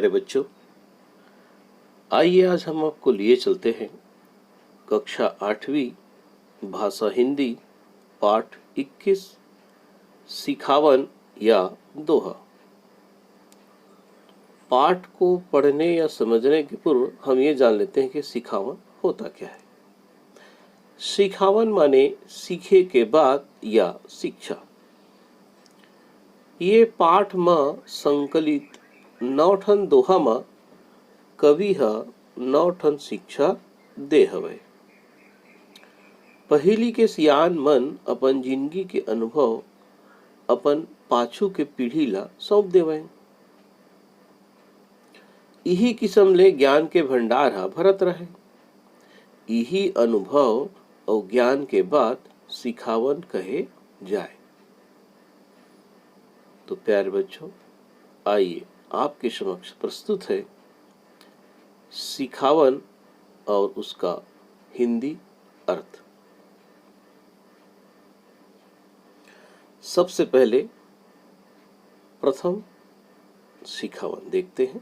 प्यारे बच्चों, आइए आज हम आपको लिए चलते हैं कक्षा 8वीं भाषा हिंदी पाठ 21 सिखावन या दोहा। पाठ को पढ़ने या समझने के पूर्व हम ये जान लेते हैं कि सिखावन होता क्या है। सिखावन माने सीखे के बाद या शिक्षा। ये पाठ में संकलित 9 ठन दोहा में कवि 9 ठन शिक्षा दे हवे। पहली के सियान मन अपन जिंदगी के अनुभव अपन पाछू के पीढ़ी ला सौंप देवे। यही किस्म ले ज्ञान के भंडार भरत रहे। यही अनुभव और ज्ञान के बाद सिखावन कहे जाए। तो प्यारे बच्चों, आइए आपके समक्ष प्रस्तुत है सिखावन और उसका हिंदी अर्थ। सबसे पहले प्रथम सिखावन देखते हैं।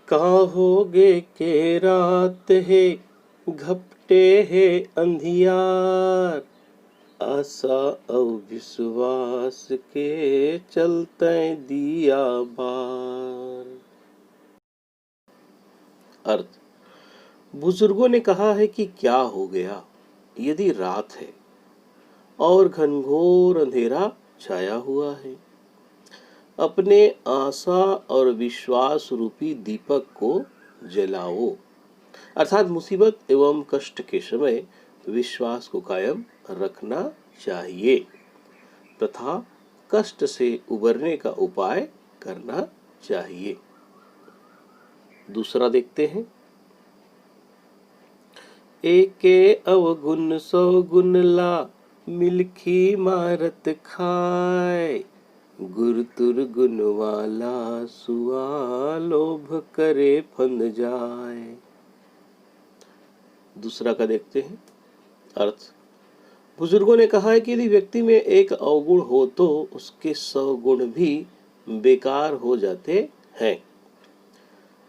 कहोगे के रात है घपटे है अंधियार, आशा और विश्वास के चलते दिया बार। अर्थ, बुजुर्गों ने कहा है कि क्या हो गया यदि रात है और घनघोर अंधेरा छाया हुआ है। अपने आशा और विश्वास रूपी दीपक को जलाओ। अर्थात मुसीबत एवं कष्ट के समय विश्वास को कायम रखना चाहिए तथा कष्ट से उबरने का उपाय करना चाहिए। दूसरा देखते हैं। एके अवगुण 100 गुण ला, मिलखी मारत खाए, गुर तुर गुण वाला सुआ, लोभ करे फंद जाए। दूसरा का देखते हैं अर्थ। बुजुर्गों ने कहा है कि यदि व्यक्ति में एक अवगुण हो तो उसके 100 गुण भी बेकार हो जाते हैं।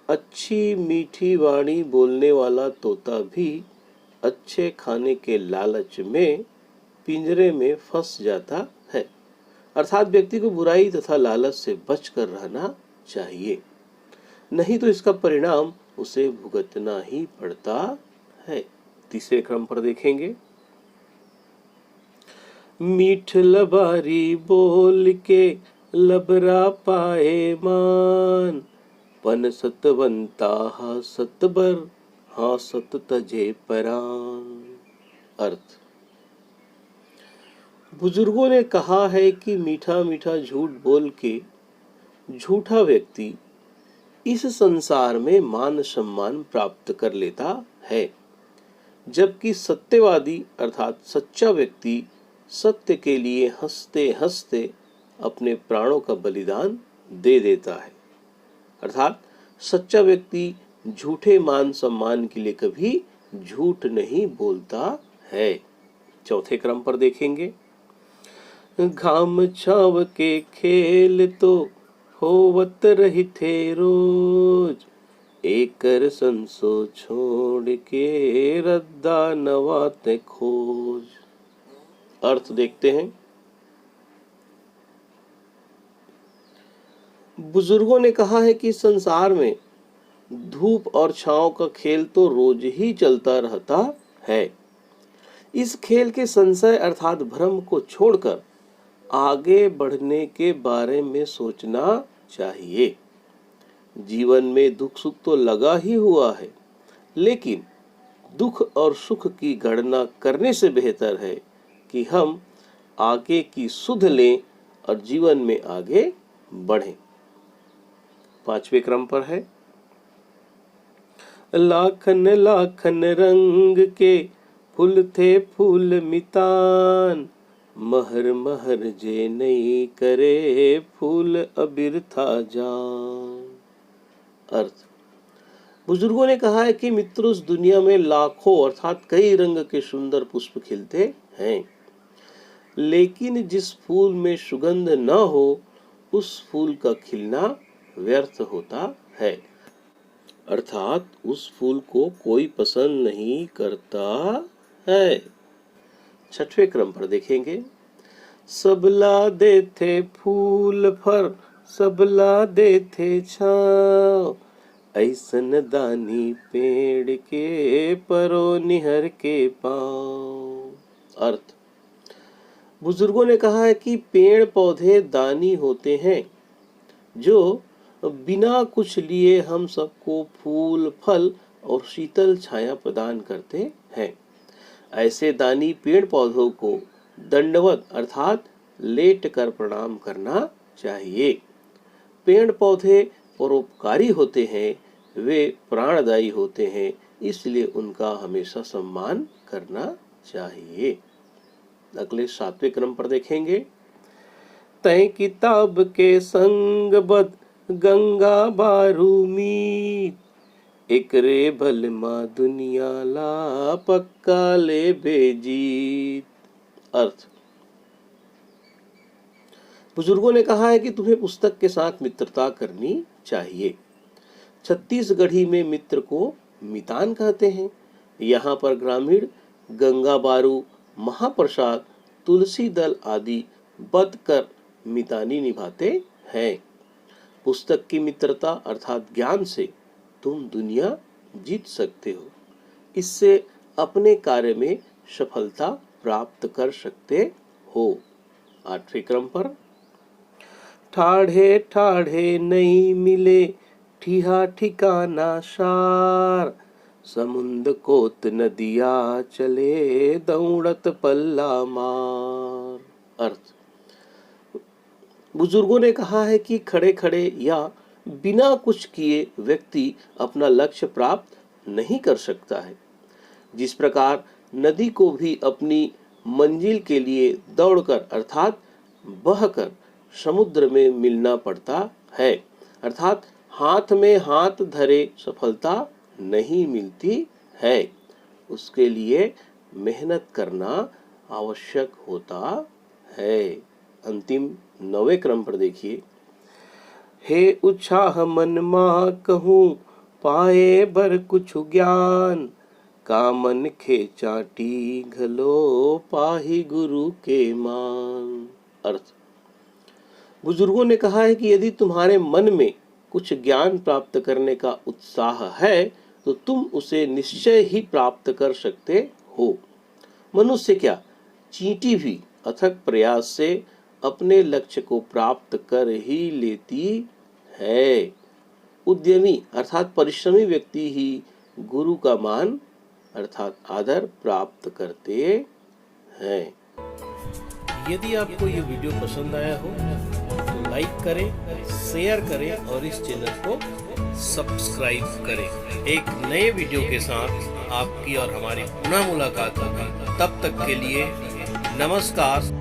अच्छी मीठी वाणी बोलने वाला तोता भी अच्छे खाने के लालच में पिंजरे में फंस जाता है। अर्थात व्यक्ति को बुराई तथा लालच से बचकर रहना चाहिए, नहीं तो इसका परिणाम उसे भुगतना ही पड़ता है। तीसरे क्रम पर देखेंगे। मीठ लबारी बोल के लबरा पाए मान, पन सतवंता सतबर हाँ सत तजे परान। अर्थ, बुजुर्गों ने कहा है कि मीठा मीठा झूठ बोल के झूठा व्यक्ति इस संसार में मान सम्मान प्राप्त कर लेता है, जबकि सत्यवादी अर्थात सच्चा व्यक्ति सत्य के लिए हंसते हंसते अपने प्राणों का बलिदान दे देता है। अर्थात सच्चा व्यक्ति झूठे मान सम्मान के लिए कभी झूठ नहीं बोलता है। चौथे क्रम पर देखेंगे। घाम छाव के खेल तो होवत रही थे रोज, एकर संसो छोड़ के रद्दा नवाते खोज। अर्थ देखते हैं। बुजुर्गों ने कहा है कि संसार में धूप और छांव का खेल तो रोज ही चलता रहता है। इस खेल के संशय अर्थात भ्रम को छोड़कर आगे बढ़ने के बारे में सोचना चाहिए। जीवन में दुख सुख तो लगा ही हुआ है, लेकिन दुख और सुख की गणना करने से बेहतर है कि हम आगे की सुध लें और जीवन में आगे बढ़ें। पांचवें क्रम पर है। लाखन लाखन रंग के फूल थे फूल मितान, महर महर जे नहीं करे फूल अबिर था जान। अर्थ, बुजुर्गों ने कहा है कि मित्रों, इस दुनिया में लाखों अर्थात कई रंग के सुंदर पुष्प खिलते हैं, लेकिन जिस फूल में सुगंध न हो उस फूल का खिलना व्यर्थ होता है। अर्थात उस फूल को कोई पसंद नहीं करता है। छठवें क्रम पर देखेंगे, सबला देथे फूल फर, सबला देथे छाँव, ऐसन दानी पेड़ के परो निहर के पाँव। अर्थ, बुजुर्गों ने कहा है कि पेड़ पौधे दानी होते हैं जो बिना कुछ लिए हम सबको फूल फल और शीतल छाया प्रदान करते हैं। ऐसे दानी पेड़ पौधों को दंडवत अर्थात लेट कर प्रणाम करना चाहिए। पेड़ पौधे परोपकारी होते हैं, वे प्राणदायी होते हैं, इसलिए उनका हमेशा सम्मान करना चाहिए। अगले 7वें क्रम पर देखेंगे, तय किताब के संग बद गंगा बारू मीत, एकरे भल माँ दुनिया ला पक्का ले बेजीत। अर्थ, बुजुर्गों ने कहा है कि तुम्हें पुस्तक के साथ मित्रता करनी चाहिए। छत्तीसगढ़ी में मित्र को मितान कहते हैं। यहाँ पर ग्रामीण गंगा बारू, महाप्रसाद, तुलसी दल आदि बद कर मितानी निभाते हैं। पुस्तक की मित्रता अर्थात ज्ञान से तुम दुनिया जीत सकते हो। इससे अपने कार्य में सफलता प्राप्त कर सकते हो। 8वें क्रम पर, ठाढ़े ठाढ़े नहीं मिले ठिहा ठिकाना सार, समुंद कोत नदिया चले दौड़त पल्ला मार। अर्थ, बुजुर्गों ने कहा है कि खड़े खड़े या बिना कुछ किए व्यक्ति अपना लक्ष्य प्राप्त नहीं कर सकता है। जिस प्रकार नदी को भी अपनी मंजिल के लिए दौड़कर अर्थात बहकर समुद्र में मिलना पड़ता है, अर्थात हाथ में हाथ धरे सफलता नहीं मिलती है, उसके लिए मेहनत करना आवश्यक होता है। अंतिम 9वें क्रम पर देखिए, हे उत्साह मन मा कहूँ पाए बर कुछ ज्ञान, कामन खेचाटी घलो पाही गुरु के मान। अर्थ, बुजुर्गों ने कहा है कि यदि तुम्हारे मन में कुछ ज्ञान प्राप्त करने का उत्साह है तो तुम उसे निश्चय ही प्राप्त कर सकते हो। मनुष्य क्या, चींटी भी अथक प्रयास से अपने लक्ष्य को प्राप्त कर ही लेती है। उद्यमी अर्थात परिश्रमी व्यक्ति ही गुरु का मान अर्थात आदर प्राप्त करते हैं। यदि आपको ये वीडियो पसंद आया हो तो लाइक करें, शेयर करें और इस चैनल को सब्सक्राइब करें। एक नए वीडियो के साथ आपकी और हमारी पुनः मुलाकात होगी। तब तक के लिए नमस्कार।